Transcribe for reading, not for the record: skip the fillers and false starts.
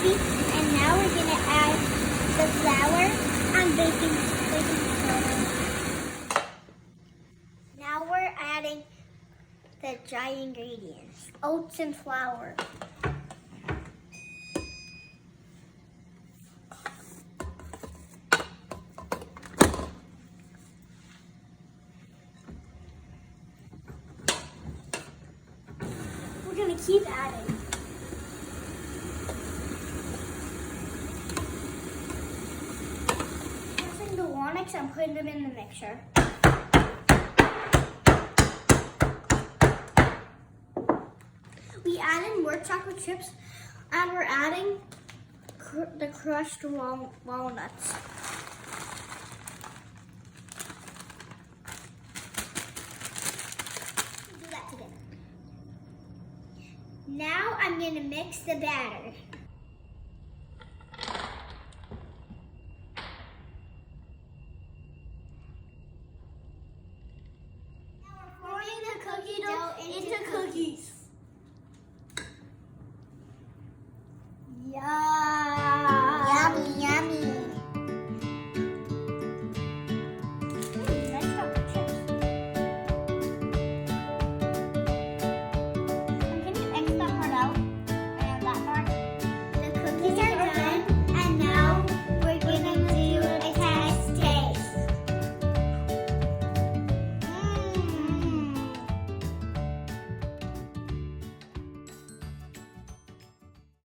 cookie, and now we're gonna add the flour and baking soda. Now we're adding the dry ingredients, oats and flour. We're gonna keep adding. Pressing the walnuts and putting them in the mixer. We added more chocolate chips, and we're adding the crushed walnuts. Do that together. Now I'm going to mix the batter. Now we're forming the cookie dough into cookies. Yum.